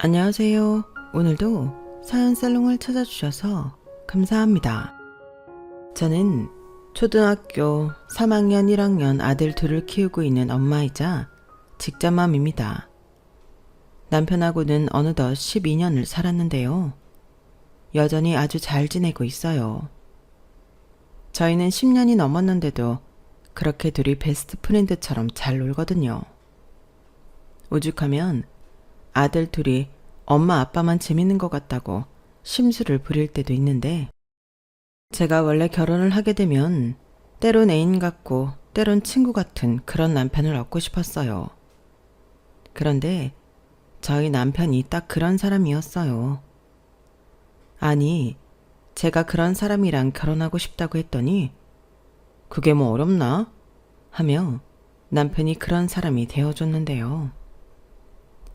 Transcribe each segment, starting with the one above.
안녕하세요. 오늘도 사연 살롱을 찾아주셔서 감사합니다. 저는 초등학교 3학년 1학년 아들 둘을 키우고 있는 엄마이자 직장맘입니다. 남편하고는 어느덧 12년을 살았는데요. 여전히 아주 잘 지내고 있어요. 저희는 10년이 넘었는데도 그렇게 둘이 베스트 프렌드처럼 잘 놀거든요. 오죽하면 아들 둘이 엄마 아빠만 재밌는 것 같다고 심술을 부릴 때도 있는데, 제가 원래 결혼을 하게 되면 때론 애인 같고 때론 친구 같은 그런 남편을 얻고 싶었어요. 그런데 저희 남편이 딱 그런 사람이었어요. 아니, 제가 그런 사람이랑 결혼하고 싶다고 했더니 그게 뭐 어렵나? 하며 남편이 그런 사람이 되어줬는데요.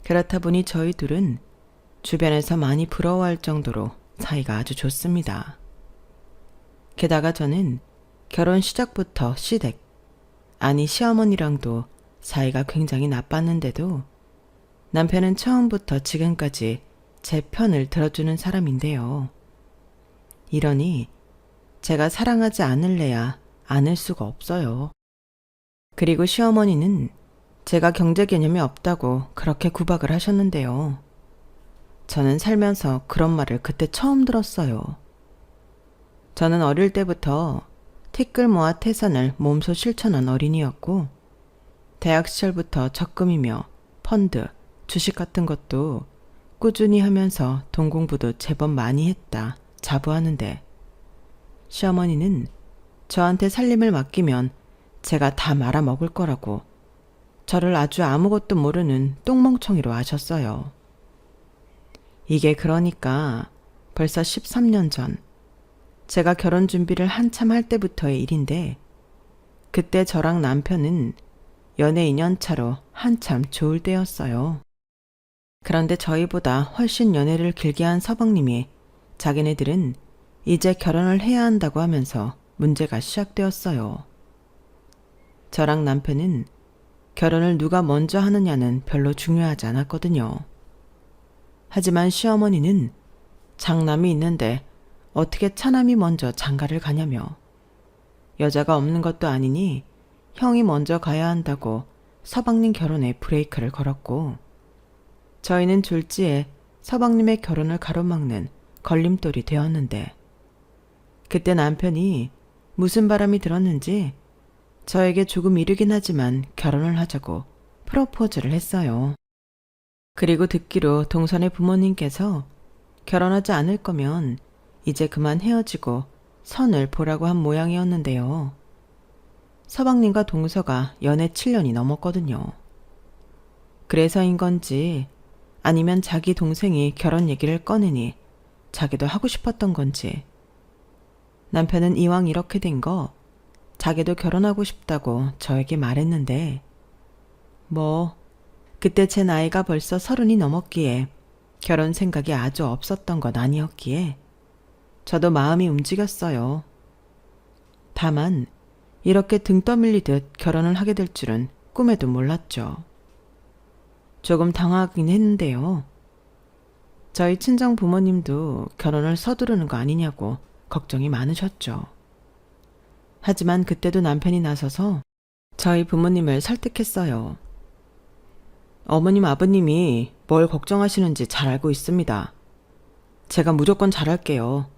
그렇다 보니 저희 둘은 주변에서 많이 부러워할 정도로 사이가 아주 좋습니다. 게다가 저는 결혼 시작부터 시댁, 아니 시어머니랑도 사이가 굉장히 나빴는데도 남편은 처음부터 지금까지 제 편을 들어주는 사람인데요. 이러니 제가 사랑하지 않을래야 않을 수가 없어요. 그리고 시어머니는 제가 경제 개념이 없다고 그렇게 구박을 하셨는데요. 저는 살면서 그런 말을 그때 처음 들었어요. 저는 어릴 때부터 티끌 모아 태산을 몸소 실천한 어린이였고, 대학 시절부터 적금이며 펀드, 주식 같은 것도 꾸준히 하면서 돈 공부도 제법 많이 했다 자부하는데, 시어머니는 저한테 살림을 맡기면 제가 다 말아먹을 거라고 저를 아주 아무것도 모르는 똥멍청이로 아셨어요. 이게 그러니까 벌써 13년 전, 제가 결혼 준비를 한참 할 때부터의 일인데, 그때 저랑 남편은 연애 2년 차로 한참 좋을 때였어요. 그런데 저희보다 훨씬 연애를 길게 한 서방님이 자기네들은 이제 결혼을 해야 한다고 하면서 문제가 시작되었어요. 저랑 남편은 결혼을 누가 먼저 하느냐는 별로 중요하지 않았거든요. 하지만 시어머니는 장남이 있는데 어떻게 차남이 먼저 장가를 가냐며, 여자가 없는 것도 아니니 형이 먼저 가야 한다고 서방님 결혼에 브레이크를 걸었고, 저희는 졸지에 서방님의 결혼을 가로막는 걸림돌이 되었는데, 그때 남편이 무슨 바람이 들었는지 저에게 조금 이르긴 하지만 결혼을 하자고 프로포즈를 했어요. 그리고 듣기로 동선의 부모님께서 결혼하지 않을 거면 이제 그만 헤어지고 선을 보라고 한 모양이었는데요. 서방님과 동서가 연애 7년이 넘었거든요. 그래서인 건지 아니면 자기 동생이 결혼 얘기를 꺼내니 자기도 하고 싶었던 건지, 남편은 이왕 이렇게 된 거 자기도 결혼하고 싶다고 저에게 말했는데, 그때 제 나이가 벌써 30이 넘었기에 결혼 생각이 아주 없었던 건 아니었기에 저도 마음이 움직였어요. 다만 이렇게 등 떠밀리듯 결혼을 하게 될 줄은 꿈에도 몰랐죠. 조금 당황하긴 했는데요. 저희 친정 부모님도 결혼을 서두르는 거 아니냐고 걱정이 많으셨죠. 하지만 그때도 남편이 나서서 저희 부모님을 설득했어요. 어머님 아버님이 뭘 걱정하시는지 잘 알고 있습니다. 제가 무조건 잘할게요.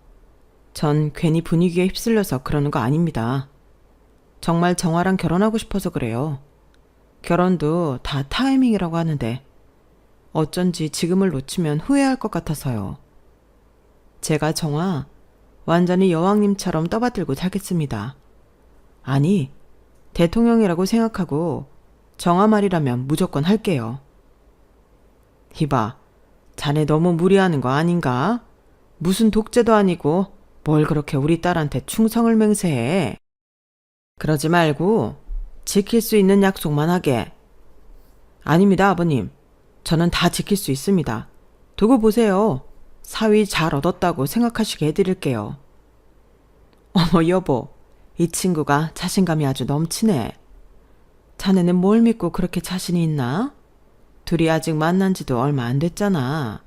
전 괜히 분위기에 휩쓸려서 그러는 거 아닙니다. 정말 정화랑 결혼하고 싶어서 그래요. 결혼도 다 타이밍이라고 하는데 어쩐지 지금을 놓치면 후회할 것 같아서요. 제가 정화 완전히 여왕님처럼 떠받들고 살겠습니다. 아니, 대통령이라고 생각하고 정화 말이라면 무조건 할게요. 이봐, 자네 너무 무리하는 거 아닌가? 무슨 독재도 아니고 뭘 그렇게 우리 딸한테 충성을 맹세해. 그러지 말고 지킬 수 있는 약속만 하게. 아닙니다, 아버님. 저는 다 지킬 수 있습니다. 두고 보세요. 사위 잘 얻었다고 생각하시게 해드릴게요. 어머 여보, 이 친구가 자신감이 아주 넘치네. 자네는 뭘 믿고 그렇게 자신이 있나? 둘이 아직 만난 지도 얼마 안 됐잖아.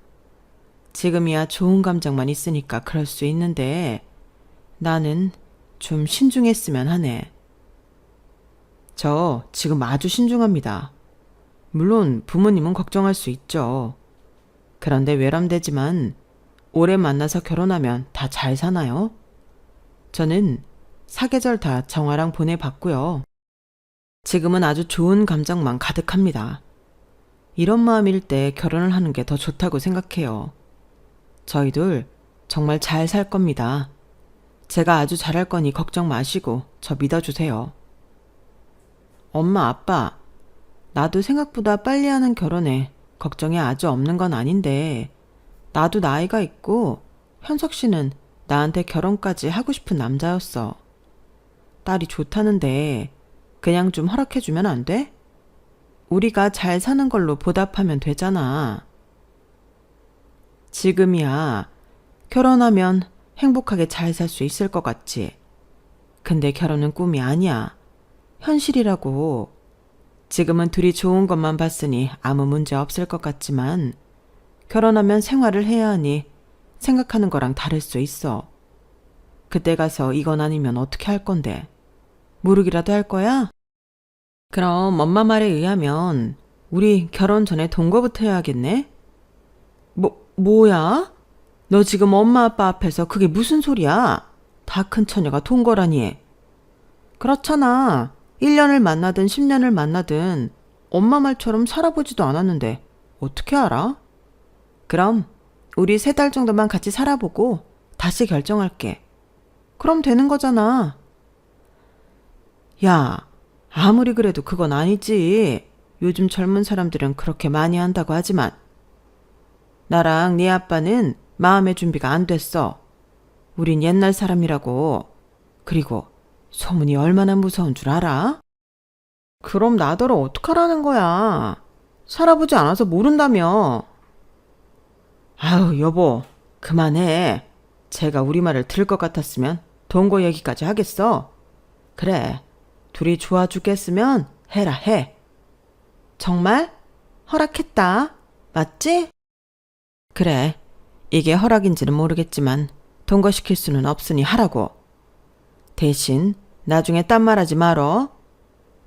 지금이야 좋은 감정만 있으니까 그럴 수 있는데 나는 좀 신중했으면 하네. 저 지금 아주 신중합니다. 물론 부모님은 걱정할 수 있죠. 그런데 외람되지만 오래 만나서 결혼하면 다 잘 사나요? 저는 사계절 다 정화랑 보내봤고요. 지금은 아주 좋은 감정만 가득합니다. 이런 마음일 때 결혼을 하는 게 더 좋다고 생각해요. 저희 둘 정말 잘 살 겁니다. 제가 아주 잘할 거니 걱정 마시고 저 믿어주세요. 엄마, 아빠, 나도 생각보다 빨리 하는 결혼에 걱정이 아주 없는 건 아닌데 나도 나이가 있고 현석 씨는 나한테 결혼까지 하고 싶은 남자였어. 딸이 좋다는데 그냥 좀 허락해주면 안 돼? 우리가 잘 사는 걸로 보답하면 되잖아. 지금이야 결혼하면 행복하게 잘 살 수 있을 것 같지. 근데 결혼은 꿈이 아니야. 현실이라고. 지금은 둘이 좋은 것만 봤으니 아무 문제 없을 것 같지만 결혼하면 생활을 해야 하니 생각하는 거랑 다를 수 있어. 그때 가서 이건 아니면 어떻게 할 건데? 모르기라도 할 거야? 그럼 엄마 말에 의하면 우리 결혼 전에 동거부터 해야겠네? 뭐야? 너 지금 엄마 아빠 앞에서 그게 무슨 소리야? 다 큰 처녀가 동거라니. 그렇잖아. 1년을 만나든 10년을 만나든 엄마 말처럼 살아보지도 않았는데 어떻게 알아? 그럼 우리 3달 정도만 같이 살아보고 다시 결정할게. 그럼 되는 거잖아. 야, 아무리 그래도 그건 아니지. 요즘 젊은 사람들은 그렇게 많이 한다고 하지만 나랑 네 아빠는 마음의 준비가 안 됐어. 우린 옛날 사람이라고. 그리고 소문이 얼마나 무서운 줄 알아? 그럼 나더러 어떡하라는 거야. 살아보지 않아서 모른다며. 아유, 여보, 그만해. 제가 우리 말을 들을 것 같았으면 동거 얘기까지 하겠어. 그래, 둘이 좋아 죽겠으면 해라 해. 정말? 허락했다. 맞지? 그래, 이게 허락인지는 모르겠지만 동거시킬 수는 없으니 하라고. 대신 나중에 딴 말하지 말어.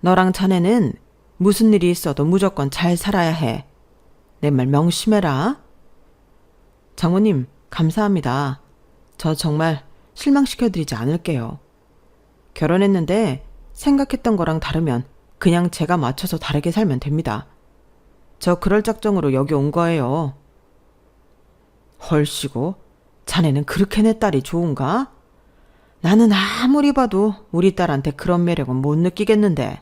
너랑 자네는 무슨 일이 있어도 무조건 잘 살아야 해. 내 말 명심해라. 장모님, 감사합니다. 저 정말 실망시켜드리지 않을게요. 결혼했는데 생각했던 거랑 다르면 그냥 제가 맞춰서 다르게 살면 됩니다. 저 그럴 작정으로 여기 온 거예요. 헐씨고, 자네는 그렇게 내 딸이 좋은가? 나는 아무리 봐도 우리 딸한테 그런 매력은 못 느끼겠는데.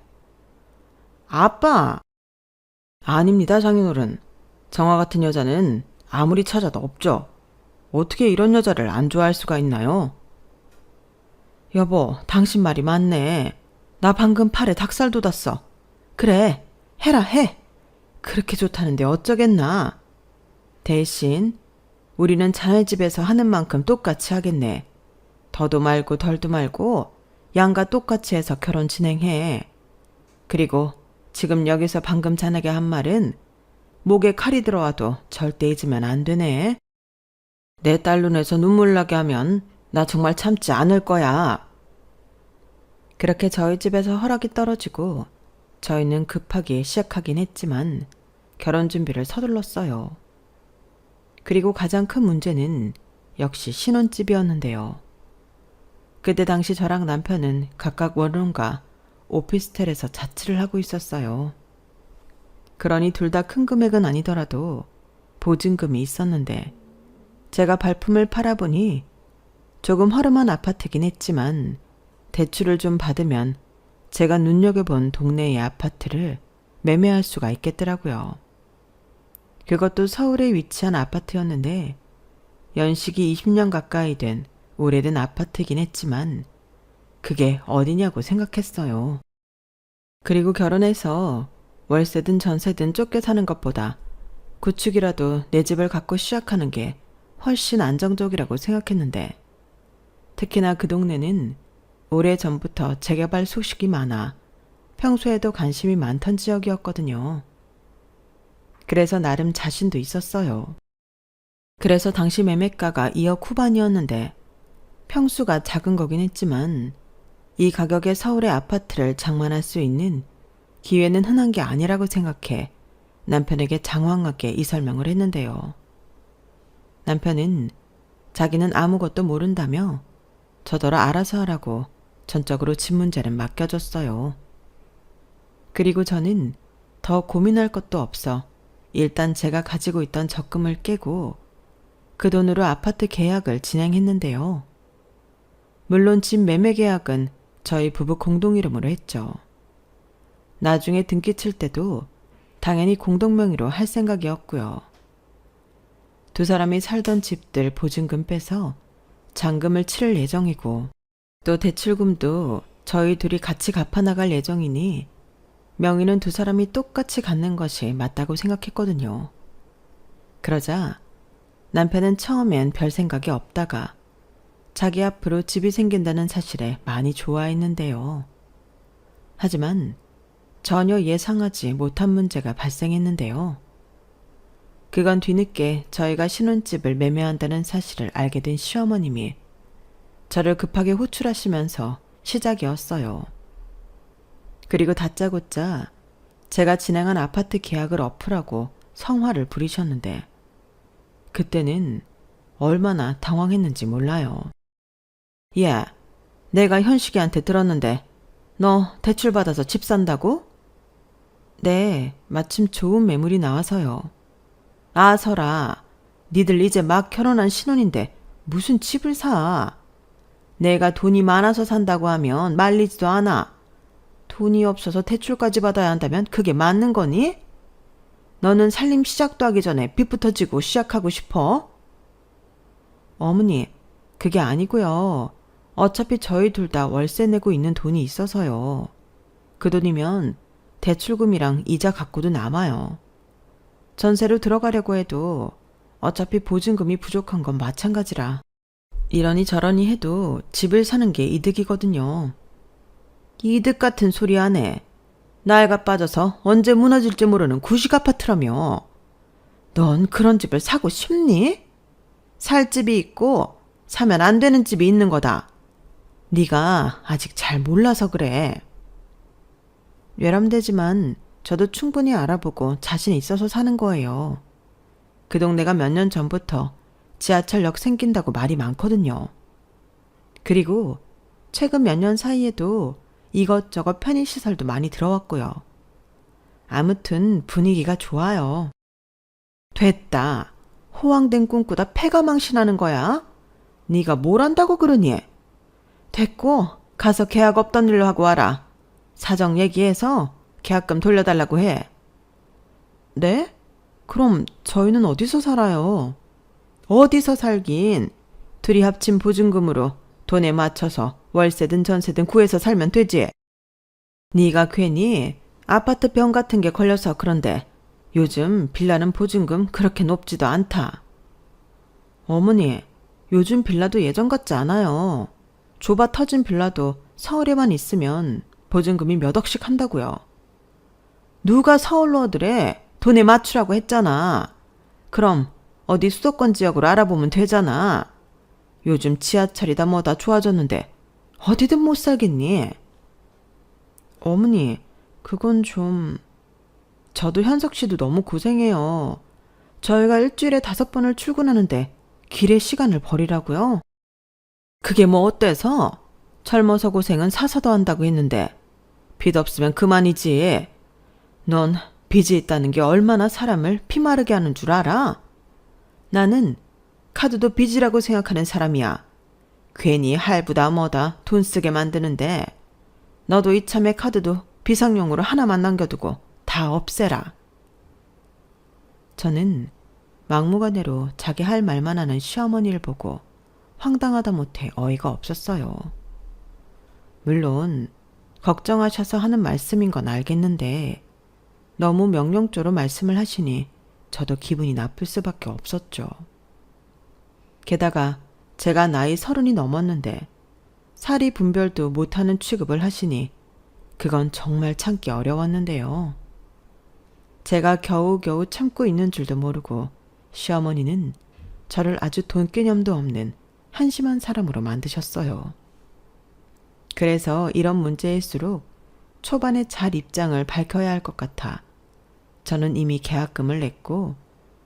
아빠! 아닙니다, 장인어른. 정화 같은 여자는 아무리 찾아도 없죠. 어떻게 이런 여자를 안 좋아할 수가 있나요? 여보, 당신 말이 맞네. 나 방금 팔에 닭살 돋았어. 그래, 해라 해. 그렇게 좋다는데 어쩌겠나. 대신 우리는 자네 집에서 하는 만큼 똑같이 하겠네. 더도 말고 덜도 말고 양과 똑같이 해서 결혼 진행해. 그리고 지금 여기서 방금 자네게 한 말은 목에 칼이 들어와도 절대 잊으면 안 되네. 내 딸 눈에서 눈물 나게 하면 나 정말 참지 않을 거야. 그렇게 저희 집에서 허락이 떨어지고 저희는 급하게 시작하긴 했지만 결혼 준비를 서둘렀어요. 그리고 가장 큰 문제는 역시 신혼집이었는데요. 그때 당시 저랑 남편은 각각 원룸과 오피스텔에서 자취를 하고 있었어요. 그러니 둘 다 큰 금액은 아니더라도 보증금이 있었는데 제가 발품을 팔아보니 조금 허름한 아파트긴 했지만 대출을 좀 받으면 제가 눈여겨본 동네의 아파트를 매매할 수가 있겠더라고요. 그것도 서울에 위치한 아파트였는데 연식이 20년 가까이 된 오래된 아파트긴 했지만 그게 어디냐고 생각했어요. 그리고 결혼해서 월세든 전세든 쫓겨 사는 것보다 구축이라도 내 집을 갖고 시작하는 게 훨씬 안정적이라고 생각했는데 특히나 그 동네는 오래전부터 재개발 소식이 많아 평소에도 관심이 많던 지역이었거든요. 그래서 나름 자신도 있었어요. 그래서 당시 매매가가 2억 후반이었는데 평수가 작은 거긴 했지만 이 가격에 서울의 아파트를 장만할 수 있는 기회는 흔한 게 아니라고 생각해 남편에게 장황하게 이 설명을 했는데요. 남편은 자기는 아무것도 모른다며 저더러 알아서 하라고 전적으로 집 문제는 맡겨줬어요. 그리고 저는 더 고민할 것도 없어 일단 제가 가지고 있던 적금을 깨고 그 돈으로 아파트 계약을 진행했는데요. 물론 집 매매 계약은 저희 부부 공동 이름으로 했죠. 나중에 등기 칠 때도 당연히 공동 명의로 할 생각이었고요. 두 사람이 살던 집들 보증금 빼서 잔금을 치를 예정이고 또 대출금도 저희 둘이 같이 갚아나갈 예정이니 명의는 두 사람이 똑같이 갖는 것이 맞다고 생각했거든요. 그러자 남편은 처음엔 별 생각이 없다가 자기 앞으로 집이 생긴다는 사실에 많이 좋아했는데요. 하지만 전혀 예상하지 못한 문제가 발생했는데요. 그건 뒤늦게 저희가 신혼집을 매매한다는 사실을 알게 된 시어머님이 저를 급하게 호출하시면서 시작이었어요. 그리고 다짜고짜 제가 진행한 아파트 계약을 엎으라고 성화를 부리셨는데 그때는 얼마나 당황했는지 몰라요. 야, 내가 현식이한테 들었는데 너 대출 받아서 집 산다고? 네, 마침 좋은 매물이 나와서요. 아, 설아, 니들 이제 막 결혼한 신혼인데 무슨 집을 사? 내가 돈이 많아서 산다고 하면 말리지도 않아. 돈이 없어서 대출까지 받아야 한다면 그게 맞는 거니? 너는 살림 시작도 하기 전에 빚부터 지고 시작하고 싶어? 어머니, 그게 아니고요. 어차피 저희 둘 다 월세 내고 있는 돈이 있어서요. 그 돈이면 대출금이랑 이자 갖고도 남아요. 전세로 들어가려고 해도 어차피 보증금이 부족한 건 마찬가지라. 이러니 저러니 해도 집을 사는 게 이득이거든요. 이득 같은 소리 안 해. 나이가 빠져서 언제 무너질지 모르는 구식 아파트라며. 넌 그런 집을 사고 싶니? 살 집이 있고 사면 안 되는 집이 있는 거다. 네가 아직 잘 몰라서 그래. 외람되지만 저도 충분히 알아보고 자신 있어서 사는 거예요. 그 동네가 몇 년 전부터 지하철역 생긴다고 말이 많거든요. 그리고 최근 몇 년 사이에도 이것저것 편의시설도 많이 들어왔고요. 아무튼 분위기가 좋아요. 됐다. 호황된 꿈꾸다 패가 망신하는 거야? 네가 뭘 안다고 그러니? 됐고 가서 계약 없던 일로 하고 와라. 사정 얘기해서 계약금 돌려달라고 해. 네? 그럼 저희는 어디서 살아요? 어디서 살긴. 둘이 합친 보증금으로 돈에 맞춰서 월세든 전세든 구해서 살면 되지. 네가 괜히 아파트 병 같은 게 걸려서 그런데 요즘 빌라는 보증금 그렇게 높지도 않다. 어머니, 요즘 빌라도 예전 같지 않아요. 좁아 터진 빌라도 서울에만 있으면 보증금이 몇 억씩 한다고요. 누가 서울로 오더래? 돈에 맞추라고 했잖아. 그럼 어디 수도권 지역으로 알아보면 되잖아. 요즘 지하철이다 뭐다 좋아졌는데 어디든 못 살겠니? 어머니, 그건 좀... 저도 현석 씨도 너무 고생해요. 저희가 일주일에 5번을 출근하는데 길에 시간을 버리라고요? 그게 뭐 어때서? 젊어서 고생은 사서도 한다고 했는데 빚 없으면 그만이지. 넌 빚이 있다는 게 얼마나 사람을 피마르게 하는 줄 알아? 나는 카드도 빚이라고 생각하는 사람이야. 괜히 할부다 뭐다 돈 쓰게 만드는데 너도 이참에 카드도 비상용으로 하나만 남겨두고 다 없애라. 저는 막무가내로 자기 할 말만 하는 시어머니를 보고 황당하다 못해 어이가 없었어요. 물론 걱정하셔서 하는 말씀인 건 알겠는데 너무 명령조로 말씀을 하시니 저도 기분이 나쁠 수밖에 없었죠. 게다가 제가 나이 30이 넘었는데 사리 분별도 못하는 취급을 하시니 그건 정말 참기 어려웠는데요. 제가 겨우겨우 참고 있는 줄도 모르고 시어머니는 저를 아주 돈개념도 없는 한심한 사람으로 만드셨어요. 그래서 이런 문제일수록 초반에 잘 입장을 밝혀야 할 것 같아 저는 이미 계약금을 냈고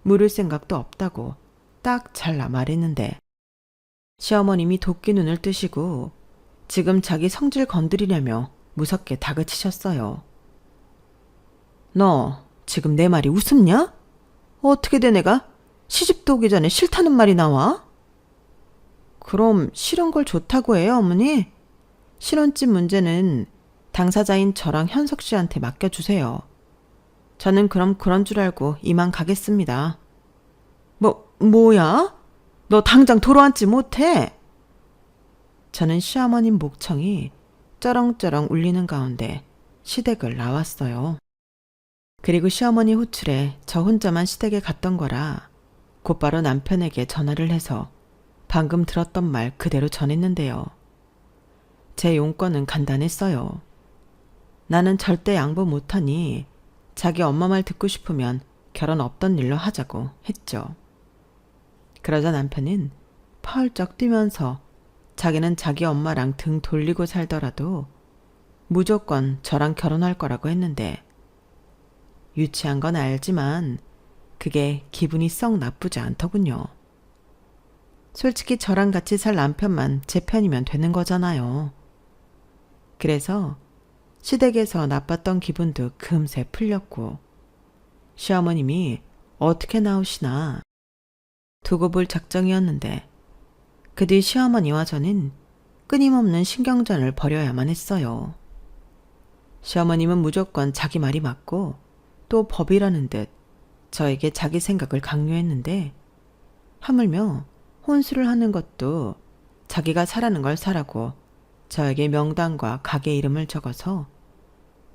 물을 생각도 없다고 딱 잘라 말했는데 시어머님이 도끼 눈을 뜨시고 지금 자기 성질 건드리려며 무섭게 다그치셨어요. 너 지금 내 말이 우습냐? 어떻게 돼 내가? 시집도 오기 전에 싫다는 말이 나와? 그럼 싫은 걸 좋다고 해요, 어머니? 신혼집 문제는 당사자인 저랑 현석 씨한테 맡겨주세요. 저는 그럼 그런 줄 알고 이만 가겠습니다. 뭐야? 너 당장 돌아앉지 못해? 저는 시어머님 목청이 쩌렁쩌렁 울리는 가운데 시댁을 나왔어요. 그리고 시어머니 호출에 저 혼자만 시댁에 갔던 거라 곧바로 남편에게 전화를 해서 방금 들었던 말 그대로 전했는데요. 제 용건은 간단했어요. 나는 절대 양보 못하니 자기 엄마 말 듣고 싶으면 결혼 없던 일로 하자고 했죠. 그러자 남편은 펄쩍 뛰면서 자기는 자기 엄마랑 등 돌리고 살더라도 무조건 저랑 결혼할 거라고 했는데 유치한 건 알지만 그게 기분이 썩 나쁘지 않더군요. 솔직히 저랑 같이 살 남편만 제 편이면 되는 거잖아요. 그래서 시댁에서 나빴던 기분도 금세 풀렸고 시어머님이 어떻게 나오시나 두고 볼 작정이었는데 그 뒤 시어머니와 저는 끊임없는 신경전을 벌여야만 했어요. 시어머님은 무조건 자기 말이 맞고 또 법이라는 듯 저에게 자기 생각을 강요했는데 하물며 혼수를 하는 것도 자기가 사라는 걸 사라고 저에게 명단과 가게 이름을 적어서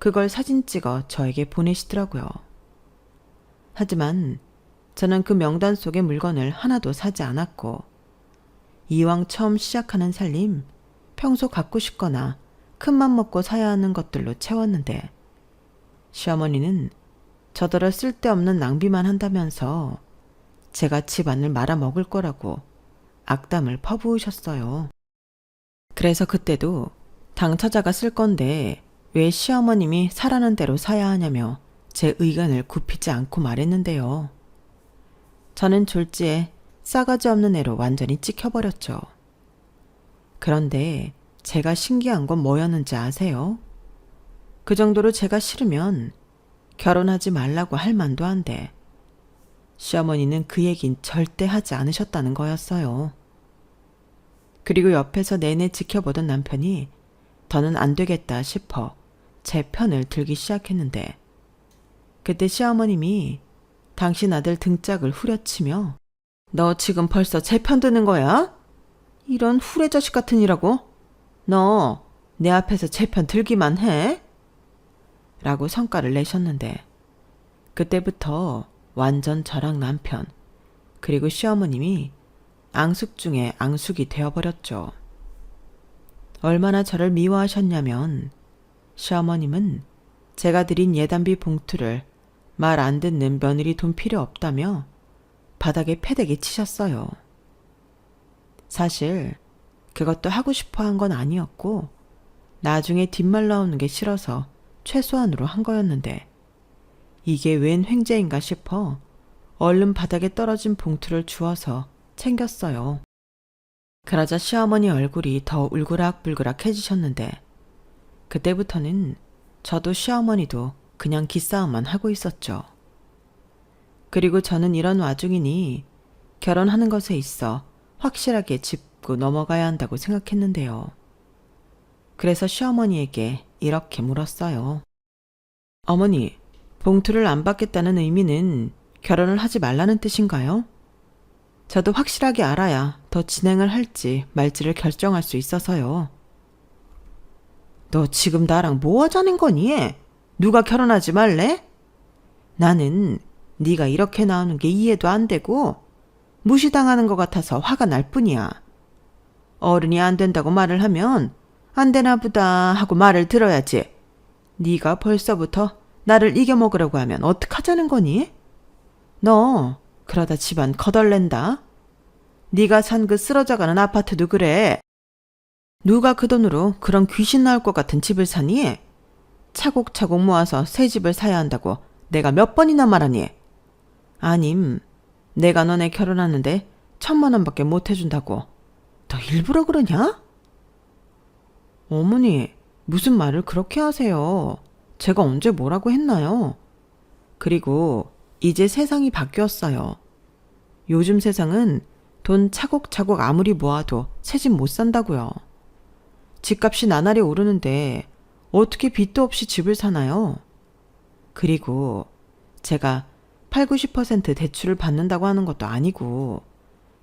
그걸 사진 찍어 저에게 보내시더라고요. 하지만 저는 그 명단 속의 물건을 하나도 사지 않았고 이왕 처음 시작하는 살림 평소 갖고 싶거나 큰맘 먹고 사야 하는 것들로 채웠는데 시어머니는 저더러 쓸데없는 낭비만 한다면서 제가 집안을 말아먹을 거라고 악담을 퍼부으셨어요. 그래서 그때도 당처자가 쓸 건데 왜 시어머님이 사라는 대로 사야 하냐며 제 의견을 굽히지 않고 말했는데요. 저는 졸지에 싸가지 없는 애로 완전히 찍혀버렸죠. 그런데 제가 신기한 건 뭐였는지 아세요? 그 정도로 제가 싫으면 결혼하지 말라고 할 만도 한데 시어머니는 그 얘긴 절대 하지 않으셨다는 거였어요. 그리고 옆에서 내내 지켜보던 남편이 더는 안 되겠다 싶어 제 편을 들기 시작했는데 그때 시어머님이 당신 아들 등짝을 후려치며 너 지금 벌써 제 편 드는 거야? 이런 후레 자식 같은 이라고? 너 내 앞에서 제 편 들기만 해? 라고 성과를 내셨는데 그때부터 완전 저랑 남편 그리고 시어머님이 앙숙 중에 앙숙이 되어버렸죠. 얼마나 저를 미워하셨냐면 시어머님은 제가 드린 예단비 봉투를 말 안 듣는 며느리 돈 필요 없다며 바닥에 패대기 치셨어요. 사실 그것도 하고 싶어 한 건 아니었고 나중에 뒷말 나오는 게 싫어서 최소한으로 한 거였는데 이게 웬 횡재인가 싶어 얼른 바닥에 떨어진 봉투를 주워서 챙겼어요. 그러자 시어머니 얼굴이 더 울그락불그락해지셨는데 그때부터는 저도 시어머니도 그냥 기싸움만 하고 있었죠. 그리고 저는 이런 와중이니 결혼하는 것에 있어 확실하게 짚고 넘어가야 한다고 생각했는데요. 그래서 시어머니에게 이렇게 물었어요. 어머니, 봉투를 안 받겠다는 의미는 결혼을 하지 말라는 뜻인가요? 저도 확실하게 알아야 더 진행을 할지 말지를 결정할 수 있어서요. 너 지금 나랑 뭐 하자는 거니? 누가 결혼하지 말래? 나는 네가 이렇게 나오는 게 이해도 안 되고 무시당하는 것 같아서 화가 날 뿐이야. 어른이 안 된다고 말을 하면 안 되나 보다 하고 말을 들어야지. 네가 벌써부터 나를 이겨먹으려고 하면 어떡하자는 거니? 너 그러다 집안 거덜낸다. 네가 산 그 쓰러져가는 아파트도 그래. 누가 그 돈으로 그런 귀신 나올 것 같은 집을 사니? 차곡차곡 모아서 새 집을 사야 한다고 내가 몇 번이나 말하니? 아님, 내가 너네 결혼하는데 1,000만 원밖에 못 해준다고. 너 일부러 그러냐? 어머니, 무슨 말을 그렇게 하세요? 제가 언제 뭐라고 했나요? 그리고 이제 세상이 바뀌었어요. 요즘 세상은 돈 차곡차곡 아무리 모아도 새 집 못 산다고요. 집값이 나날이 오르는데 어떻게 빚도 없이 집을 사나요? 그리고 제가 8, 90% 대출을 받는다고 하는 것도 아니고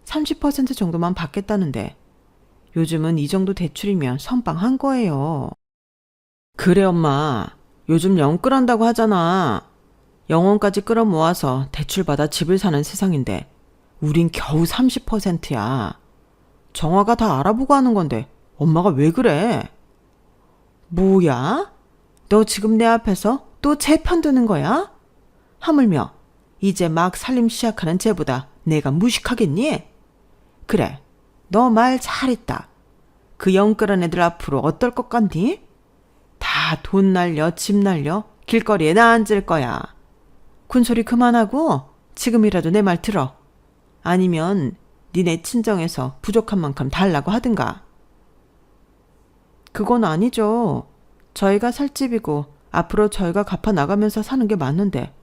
30% 정도만 받겠다는데 요즘은 이 정도 대출이면 선빵한 거예요. 그래 엄마. 요즘 영 끌한다고 하잖아. 영혼까지 끌어모아서 대출받아 집을 사는 세상인데 우린 겨우 30%야. 정화가 다 알아보고 하는 건데 엄마가 왜 그래? 뭐야? 너 지금 내 앞에서 또 제 편 드는 거야? 하물며 이제 막 살림 시작하는 쟤보다 내가 무식하겠니? 그래, 너 말 잘했다. 그 영끌한 애들 앞으로 어떨 것 같니? 다 돈 날려 집 날려 길거리에 나 앉을 거야. 군소리 그만하고 지금이라도 내 말 들어. 아니면 니네 친정에서 부족한 만큼 달라고 하든가. 그건 아니죠. 저희가 살 집이고 앞으로 저희가 갚아 나가면서 사는 게 맞는데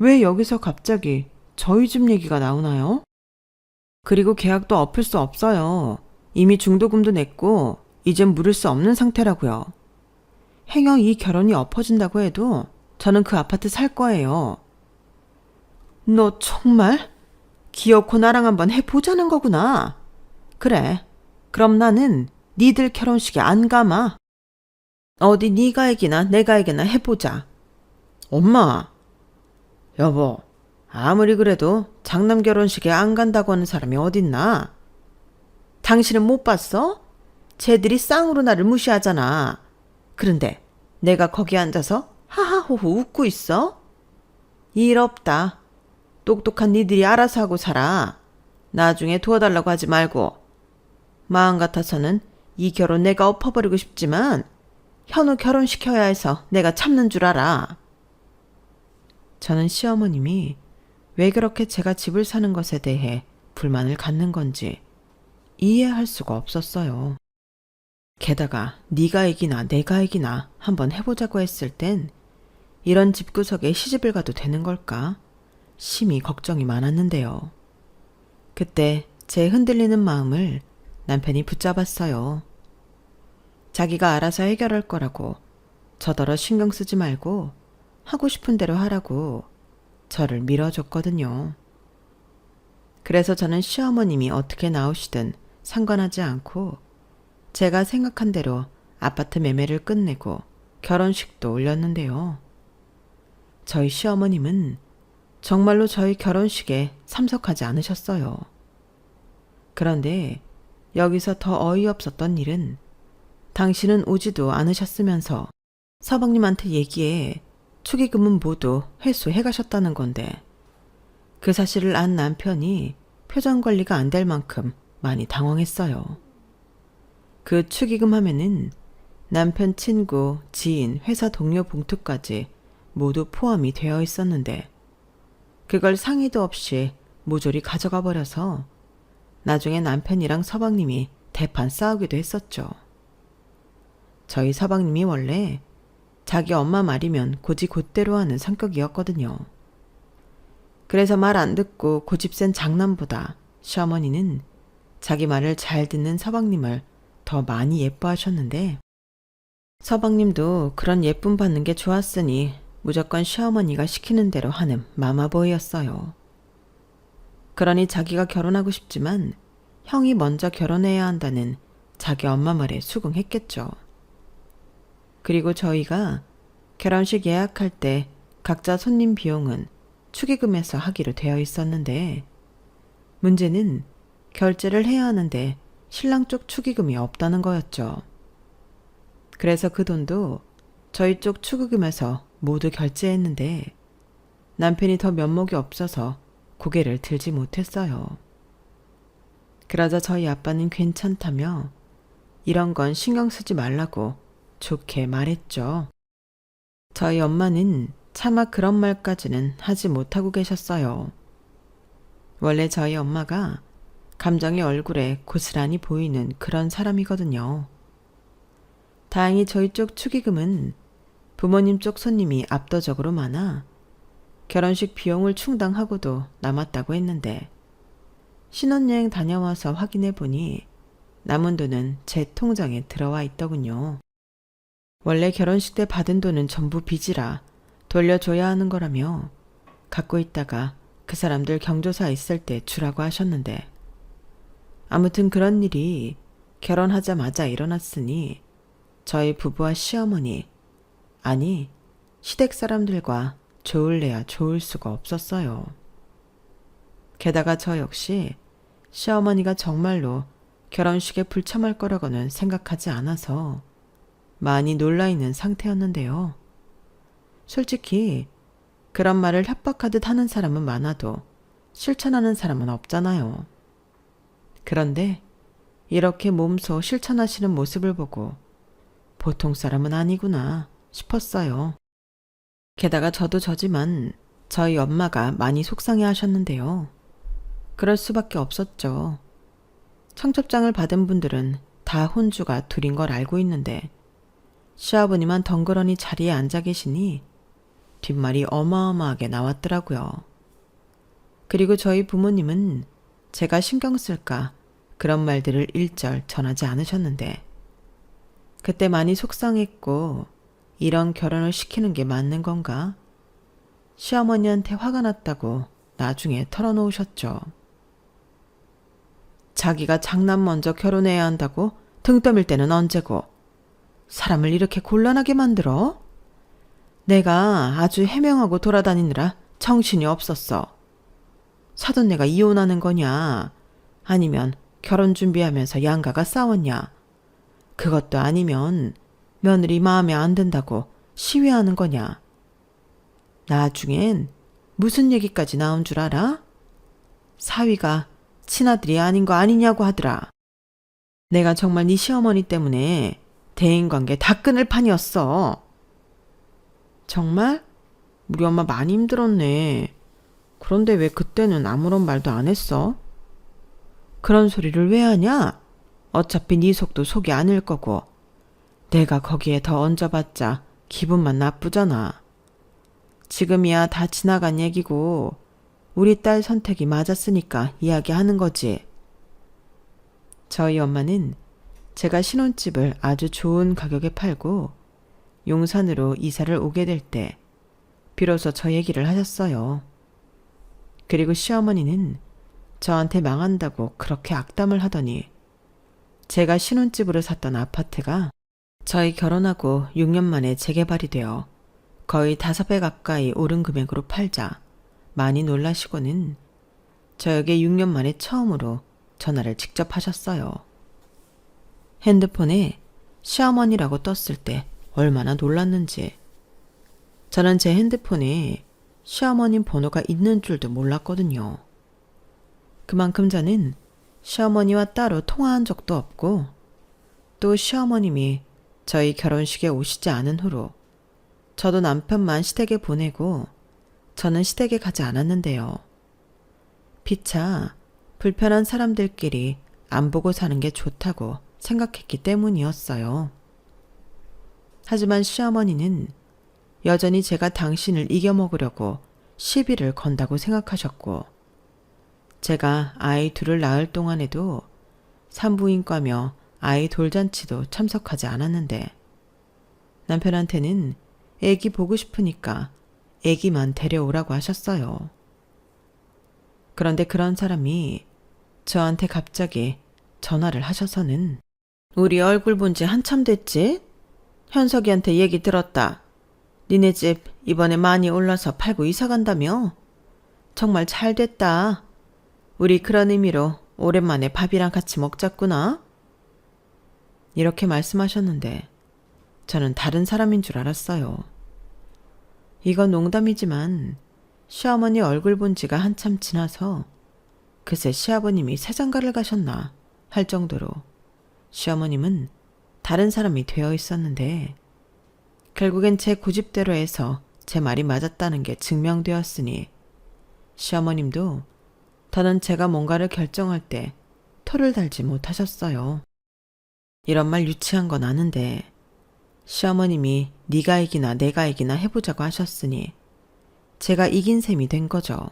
왜 여기서 갑자기 저희 집 얘기가 나오나요? 그리고 계약도 엎을 수 없어요. 이미 중도금도 냈고 이젠 물을 수 없는 상태라고요. 행여 이 결혼이 엎어진다고 해도 저는 그 아파트 살 거예요. 너 정말? 기어코 나랑 한번 해보자는 거구나. 그래. 그럼 나는 니들 결혼식에 안 가마. 어디 니가 얘기나 내가 얘기나 해보자. 엄마. 여보, 아무리 그래도 장남 결혼식에 안 간다고 하는 사람이 어딨나? 당신은 못 봤어? 쟤들이 쌍으로 나를 무시하잖아. 그런데 내가 거기 앉아서 하하호호 웃고 있어? 일 없다. 똑똑한 니들이 알아서 하고 살아. 나중에 도와달라고 하지 말고. 마음 같아서는 이 결혼 내가 엎어버리고 싶지만 현우 결혼시켜야 해서 내가 참는 줄 알아. 저는 시어머님이 왜 그렇게 제가 집을 사는 것에 대해 불만을 갖는 건지 이해할 수가 없었어요. 게다가 네가 이기나 내가 이기나 한번 해보자고 했을 땐 이런 집구석에 시집을 가도 되는 걸까? 심히 걱정이 많았는데요. 그때 제 흔들리는 마음을 남편이 붙잡았어요. 자기가 알아서 해결할 거라고 저더러 신경 쓰지 말고 하고 싶은 대로 하라고 저를 밀어줬거든요. 그래서 저는 시어머님이 어떻게 나오시든 상관하지 않고 제가 생각한 대로 아파트 매매를 끝내고 결혼식도 올렸는데요. 저희 시어머님은 정말로 저희 결혼식에 참석하지 않으셨어요. 그런데 여기서 더 어이없었던 일은 당신은 오지도 않으셨으면서 서방님한테 얘기해 축의금은 모두 회수해 가셨다는 건데 그 사실을 안 남편이 표정 관리가 안 될 만큼 많이 당황했어요. 그 축의금 하면은 남편 친구, 지인, 회사 동료 봉투까지 모두 포함이 되어 있었는데 그걸 상의도 없이 모조리 가져가 버려서 나중에 남편이랑 서방님이 대판 싸우기도 했었죠. 저희 서방님이 원래 자기 엄마 말이면 고지곧대로 하는 성격이었거든요. 그래서 말 안 듣고 고집센 장남보다 시어머니는 자기 말을 잘 듣는 서방님을 더 많이 예뻐하셨는데 서방님도 그런 예쁨 받는 게 좋았으니 무조건 시어머니가 시키는 대로 하는 마마보이였어요. 그러니 자기가 결혼하고 싶지만 형이 먼저 결혼해야 한다는 자기 엄마 말에 수긍했겠죠. 그리고 저희가 결혼식 예약할 때 각자 손님 비용은 축의금에서 하기로 되어 있었는데 문제는 결제를 해야 하는데 신랑 쪽 축의금이 없다는 거였죠. 그래서 그 돈도 저희 쪽 축의금에서 모두 결제했는데 남편이 더 면목이 없어서 고개를 들지 못했어요. 그러자 저희 아빠는 괜찮다며 이런 건 신경 쓰지 말라고 좋게 말했죠. 저희 엄마는 차마 그런 말까지는 하지 못하고 계셨어요. 원래 저희 엄마가 감정이 얼굴에 고스란히 보이는 그런 사람이거든요. 다행히 저희 쪽 축의금은 부모님 쪽 손님이 압도적으로 많아 결혼식 비용을 충당하고도 남았다고 했는데 신혼여행 다녀와서 확인해 보니 남은 돈은 제 통장에 들어와 있더군요. 원래 결혼식 때 받은 돈은 전부 빚이라 돌려줘야 하는 거라며 갖고 있다가 그 사람들 경조사 있을 때 주라고 하셨는데 아무튼 그런 일이 결혼하자마자 일어났으니 저희 부부와 시어머니, 아니 시댁 사람들과 좋을래야 좋을 수가 없었어요. 게다가 저 역시 시어머니가 정말로 결혼식에 불참할 거라고는 생각하지 않아서 많이 놀라있는 상태였는데요. 솔직히 그런 말을 협박하듯 하는 사람은 많아도 실천하는 사람은 없잖아요. 그런데 이렇게 몸소 실천하시는 모습을 보고 보통 사람은 아니구나 싶었어요. 게다가 저도 저지만 저희 엄마가 많이 속상해 하셨는데요. 그럴 수밖에 없었죠. 청첩장을 받은 분들은 다 혼주가 둘인 걸 알고 있는데 시아버님만 덩그러니 자리에 앉아 계시니 뒷말이 어마어마하게 나왔더라고요. 그리고 저희 부모님은 제가 신경 쓸까 그런 말들을 일절 전하지 않으셨는데 그때 많이 속상했고 이런 결혼을 시키는 게 맞는 건가? 시어머니한테 화가 났다고 나중에 털어놓으셨죠. 자기가 장남 먼저 결혼해야 한다고 등 떠밀 때는 언제고 사람을 이렇게 곤란하게 만들어? 내가 아주 해명하고 돌아다니느라 정신이 없었어. 사돈네가 이혼하는 거냐? 아니면 결혼 준비하면서 양가가 싸웠냐? 그것도 아니면 며느리 마음에 안 든다고 시위하는 거냐? 나중엔 무슨 얘기까지 나온 줄 알아? 사위가 친아들이 아닌 거 아니냐고 하더라. 내가 정말 네 시어머니 때문에 대인관계 다 끊을 판이었어. 정말? 우리 엄마 많이 힘들었네. 그런데 왜 그때는 아무런 말도 안 했어? 그런 소리를 왜 하냐? 어차피 네 속도 속이 아닐 거고 내가 거기에 더 얹어봤자 기분만 나쁘잖아. 지금이야 다 지나간 얘기고 우리 딸 선택이 맞았으니까 이야기하는 거지. 저희 엄마는 제가 신혼집을 아주 좋은 가격에 팔고 용산으로 이사를 오게 될 때 비로소 저 얘기를 하셨어요. 그리고 시어머니는 저한테 망한다고 그렇게 악담을 하더니 제가 신혼집으로 샀던 아파트가 저희 결혼하고 6년 만에 재개발이 되어 거의 5배 가까이 오른 금액으로 팔자 많이 놀라시고는 저에게 6년 만에 처음으로 전화를 직접 하셨어요. 핸드폰에 시어머니라고 떴을 때 얼마나 놀랐는지. 저는 제 핸드폰에 시어머님 번호가 있는 줄도 몰랐거든요. 그만큼 저는 시어머니와 따로 통화한 적도 없고 또 시어머님이 저희 결혼식에 오시지 않은 후로 저도 남편만 시댁에 보내고 저는 시댁에 가지 않았는데요. 피차 불편한 사람들끼리 안 보고 사는 게 좋다고 생각했기 때문이었어요. 하지만 시어머니는 여전히 제가 당신을 이겨먹으려고 시비를 건다고 생각하셨고 제가 아이 둘을 낳을 동안에도 산부인과며 아이 돌잔치도 참석하지 않았는데 남편한테는 애기 보고 싶으니까 애기만 데려오라고 하셨어요. 그런데 그런 사람이 저한테 갑자기 전화를 하셔서는 우리 얼굴 본 지 한참 됐지? 현석이한테 얘기 들었다. 니네 집 이번에 많이 올라서 팔고 이사 간다며? 정말 잘 됐다. 우리 그런 의미로 오랜만에 밥이랑 같이 먹자꾸나? 이렇게 말씀하셨는데 저는 다른 사람인 줄 알았어요. 이건 농담이지만 시어머니 얼굴 본 지가 한참 지나서 그새 시아버님이 새장가를 가셨나 할 정도로 시어머님은 다른 사람이 되어 있었는데 결국엔 제 고집대로 해서 제 말이 맞았다는 게 증명되었으니 시어머님도 더는 제가 뭔가를 결정할 때 토를 달지 못하셨어요. 이런 말 유치한 건 아는데 시어머님이 네가 이기나 내가 이기나 해보자고 하셨으니 제가 이긴 셈이 된 거죠.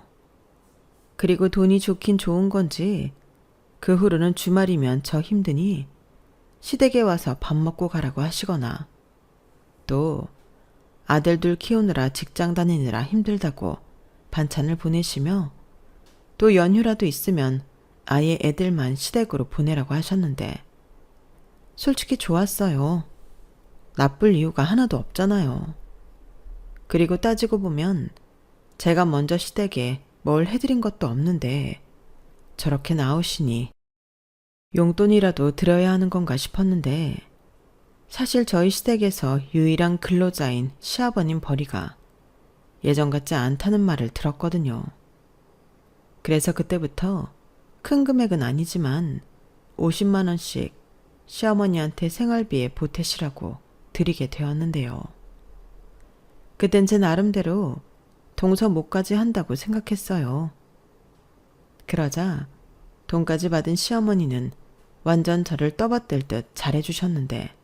그리고 돈이 좋긴 좋은 건지 그 후로는 주말이면 저 힘드니 시댁에 와서 밥 먹고 가라고 하시거나 또 아들 둘 키우느라 직장 다니느라 힘들다고 반찬을 보내시며 또 연휴라도 있으면 아예 애들만 시댁으로 보내라고 하셨는데 솔직히 좋았어요. 나쁠 이유가 하나도 없잖아요. 그리고 따지고 보면 제가 먼저 시댁에 뭘 해드린 것도 없는데 저렇게 나오시니 용돈이라도 드려야 하는 건가 싶었는데 사실 저희 시댁에서 유일한 근로자인 시아버님 벌이가 예전 같지 않다는 말을 들었거든요. 그래서 그때부터 큰 금액은 아니지만 50만 원씩 시어머니한테 생활비에 보태시라고 드리게 되었는데요. 그땐 제 나름대로 동서 못까지 한다고 생각했어요. 그러자 돈까지 받은 시어머니는 완전 저를 떠받들 듯 잘해주셨는데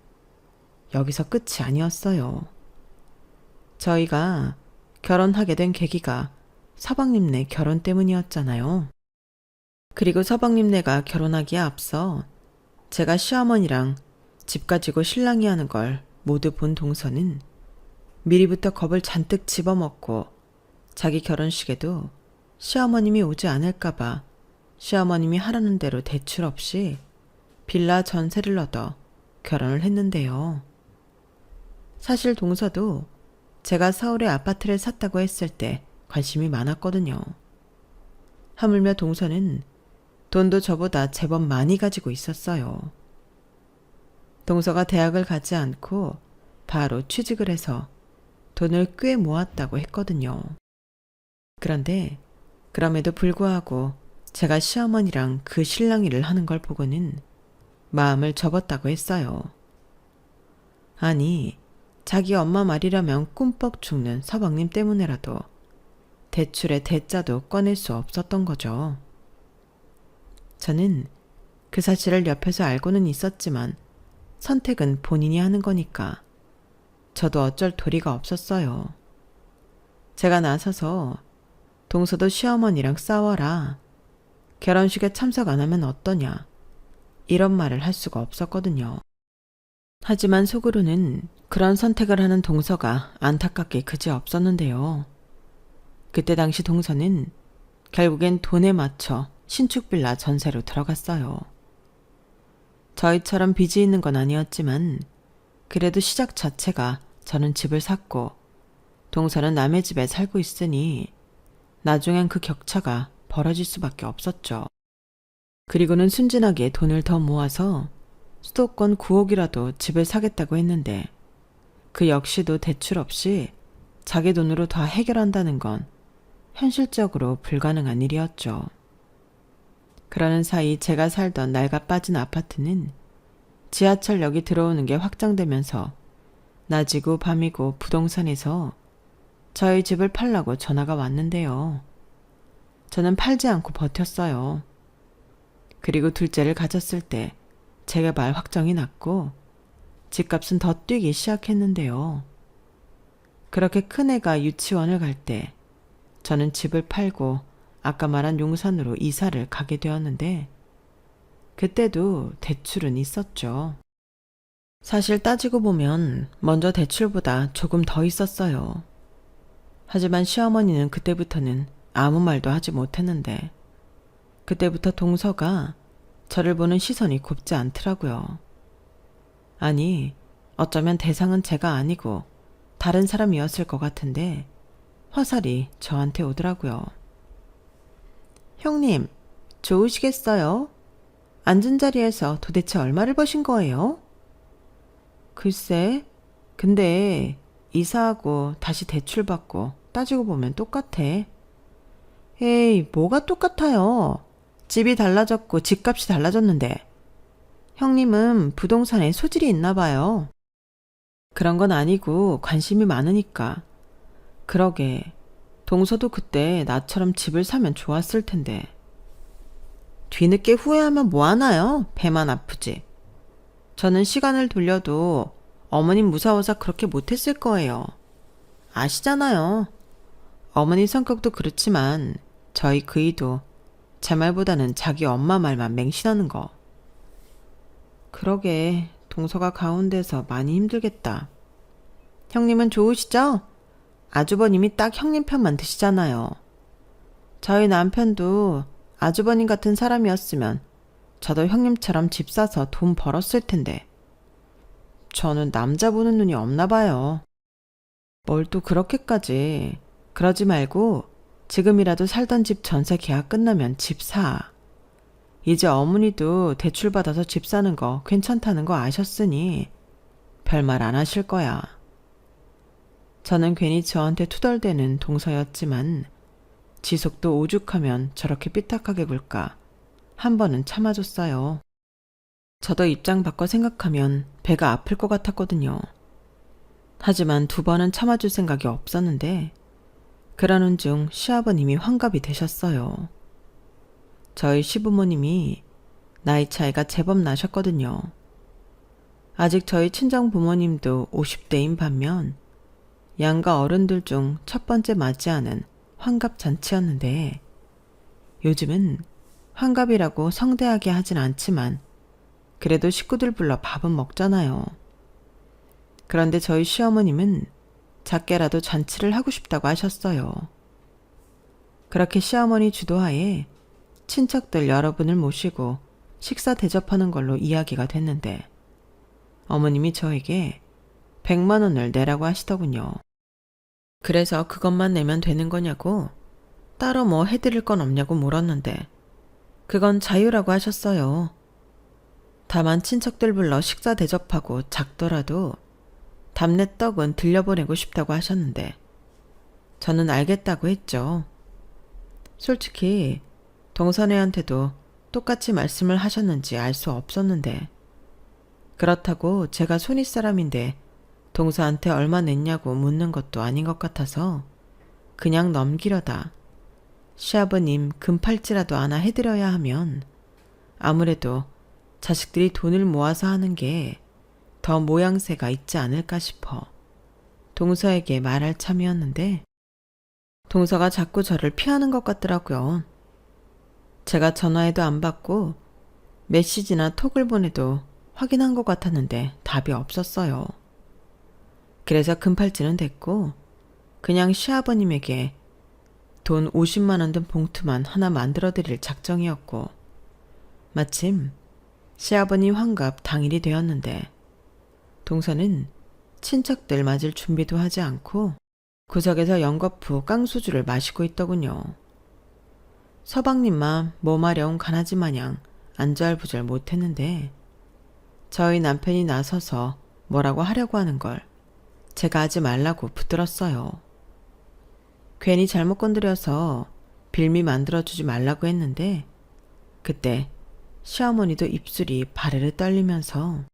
여기서 끝이 아니었어요. 저희가 결혼하게 된 계기가 서방님네 결혼 때문이었잖아요. 그리고 서방님네가 결혼하기에 앞서 제가 시어머니랑 집 가지고 신랑이 하는 걸 모두 본 동서는 미리부터 겁을 잔뜩 집어먹고 자기 결혼식에도 시어머님이 오지 않을까봐 시어머님이 하라는 대로 대출 없이 빌라 전세를 얻어 결혼을 했는데요. 사실 동서도 제가 서울에 아파트를 샀다고 했을 때 관심이 많았거든요. 하물며 동서는 돈도 저보다 제법 많이 가지고 있었어요. 동서가 대학을 가지 않고 바로 취직을 해서 돈을 꽤 모았다고 했거든요. 그런데 그럼에도 불구하고 제가 시어머니랑 그 신랑이를 하는 걸 보고는 마음을 접었다고 했어요. 아니, 자기 엄마 말이라면 꿈뻑 죽는 서방님 때문에라도 대출의 대자도 꺼낼 수 없었던 거죠. 저는 그 사실을 옆에서 알고는 있었지만 선택은 본인이 하는 거니까 저도 어쩔 도리가 없었어요. 제가 나서서 동서도 시어머니랑 싸워라. 결혼식에 참석 안 하면 어떠냐. 이런 말을 할 수가 없었거든요. 하지만 속으로는 그런 선택을 하는 동서가 안타깝게 그지없었는데요. 그때 당시 동서는 결국엔 돈에 맞춰 신축 빌라 전세로 들어갔어요. 저희처럼 빚이 있는 건 아니었지만 그래도 시작 자체가 저는 집을 샀고 동서는 남의 집에 살고 있으니 나중엔 그 격차가 벌어질 수밖에 없었죠. 그리고는 순진하게 돈을 더 모아서 수도권 9억이라도 집을 사겠다고 했는데 그 역시도 대출 없이 자기 돈으로 다 해결한다는 건 현실적으로 불가능한 일이었죠. 그러는 사이 제가 살던 낡아 빠진 아파트는 지하철역이 들어오는 게 확장되면서 낮이고 밤이고 부동산에서 저희 집을 팔라고 전화가 왔는데요. 저는 팔지 않고 버텼어요. 그리고 둘째를 가졌을 때 재개발 확정이 났고 집값은 더 뛰기 시작했는데요. 그렇게 큰애가 유치원을 갈 때 저는 집을 팔고 아까 말한 용산으로 이사를 가게 되었는데 그때도 대출은 있었죠. 사실 따지고 보면 먼저 대출보다 조금 더 있었어요. 하지만 시어머니는 그때부터는 아무 말도 하지 못했는데 그때부터 동서가 저를 보는 시선이 곱지 않더라고요. 아니, 어쩌면 대상은 제가 아니고 다른 사람이었을 것 같은데 화살이 저한테 오더라고요. 형님, 좋으시겠어요? 앉은 자리에서 도대체 얼마를 버신 거예요? 글쎄, 근데 이사하고 다시 대출받고 따지고 보면 똑같아. 에이, 뭐가 똑같아요. 집이 달라졌고 집값이 달라졌는데. 형님은 부동산에 소질이 있나 봐요. 그런 건 아니고 관심이 많으니까. 그러게, 동서도 그때 나처럼 집을 사면 좋았을 텐데. 뒤늦게 후회하면 뭐하나요? 배만 아프지. 저는 시간을 돌려도 어머님 무사워서 그렇게 못했을 거예요. 아시잖아요. 어머니 성격도 그렇지만 저희 그이도 제 말보다는 자기 엄마 말만 맹신하는 거. 그러게, 동서가 가운데서 많이 힘들겠다. 형님은 좋으시죠? 아주버님이 딱 형님 편만 드시잖아요. 저희 남편도 아주버님 같은 사람이었으면 저도 형님처럼 집 사서 돈 벌었을 텐데. 저는 남자 보는 눈이 없나 봐요. 뭘 또 그렇게까지. 그러지 말고 지금이라도 살던 집 전세 계약 끝나면 집 사. 이제 어머니도 대출받아서 집 사는 거 괜찮다는 거 아셨으니 별말 안 하실 거야. 저는 괜히 저한테 투덜대는 동서였지만 지속도 오죽하면 저렇게 삐딱하게 굴까 한 번은 참아줬어요. 저도 입장 바꿔 생각하면 배가 아플 것 같았거든요. 하지만 2번은 참아줄 생각이 없었는데 그러는 중 시아버님이 환갑이 되셨어요. 저희 시부모님이 나이 차이가 제법 나셨거든요. 아직 저희 친정 부모님도 50대인 반면 양가 어른들 중 첫 번째 맞이하는 환갑 잔치였는데 요즘은 환갑이라고 성대하게 하진 않지만 그래도 식구들 불러 밥은 먹잖아요. 그런데 저희 시어머님은 작게라도 잔치를 하고 싶다고 하셨어요. 그렇게 시어머니 주도하에 친척들 여러분을 모시고 식사 대접하는 걸로 이야기가 됐는데 어머님이 저에게 100만 원을 내라고 하시더군요. 그래서 그것만 내면 되는 거냐고 따로 뭐 해드릴 건 없냐고 물었는데 그건 자유라고 하셨어요. 다만 친척들 불러 식사 대접하고 작더라도 답례 떡은 들려보내고 싶다고 하셨는데 저는 알겠다고 했죠. 솔직히 동선애한테도 똑같이 말씀을 하셨는지 알 수 없었는데 그렇다고 제가 손윗 사람인데 동서한테 얼마 냈냐고 묻는 것도 아닌 것 같아서 그냥 넘기려다 시아버님 금팔찌라도 하나 해드려야 하면 아무래도 자식들이 돈을 모아서 하는 게 더 모양새가 있지 않을까 싶어 동서에게 말할 참이었는데 동서가 자꾸 저를 피하는 것 같더라고요. 제가 전화해도 안 받고 메시지나 톡을 보내도 확인한 것 같았는데 답이 없었어요. 그래서 금팔찌는 됐고 그냥 시아버님에게 돈 50만 원 든 봉투만 하나 만들어 드릴 작정이었고 마침 시아버님 환갑 당일이 되었는데 동서는 친척들 맞을 준비도 하지 않고 구석에서 연거푸 깡소주를 마시고 있더군요. 서방님만 몸아려운 가나지 마냥 안절부절 못했는데 저희 남편이 나서서 뭐라고 하려고 하는 걸 제가 하지 말라고 붙들었어요. 괜히 잘못 건드려서 빌미 만들어주지 말라고 했는데 그때 시어머니도 입술이 바르르 떨리면서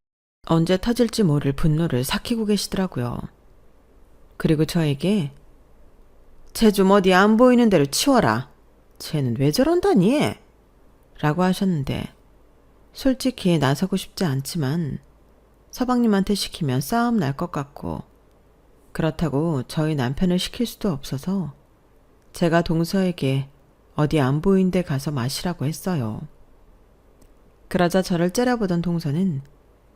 언제 터질지 모를 분노를 삭히고 계시더라고요. 그리고 저에게 쟤 좀 어디 안 보이는 대로 치워라. 쟤는 왜 저런다니? 라고 하셨는데 솔직히 나서고 싶지 않지만 서방님한테 시키면 싸움 날 것 같고 그렇다고 저희 남편을 시킬 수도 없어서 제가 동서에게 어디 안 보이는 데 가서 마시라고 했어요. 그러자 저를 째려보던 동서는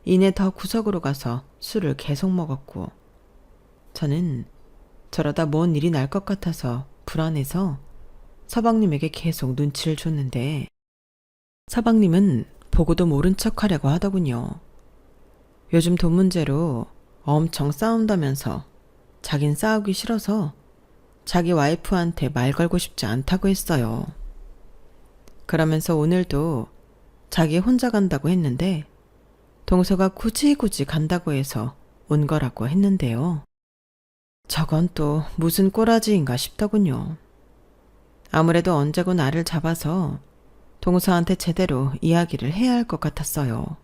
이내 더 구석으로 가서 술을 계속 먹었고 저는 저러다 뭔 일이 날 것 같아서 불안해서 서방님에게 계속 눈치를 줬는데 서방님은 보고도 모른 척 하려고 하더군요. 요즘 돈 문제로 엄청 싸운다면서 자긴 싸우기 싫어서 자기 와이프한테 말 걸고 싶지 않다고 했어요. 그러면서 오늘도 자기 혼자 간다고 했는데 동서가 굳이 간다고 해서 온 거라고 했는데요. 저건 또 무슨 꼬라지인가 싶더군요. 아무래도 언제고 나를 잡아서 동서한테 제대로 이야기를 해야 할 것 같았어요.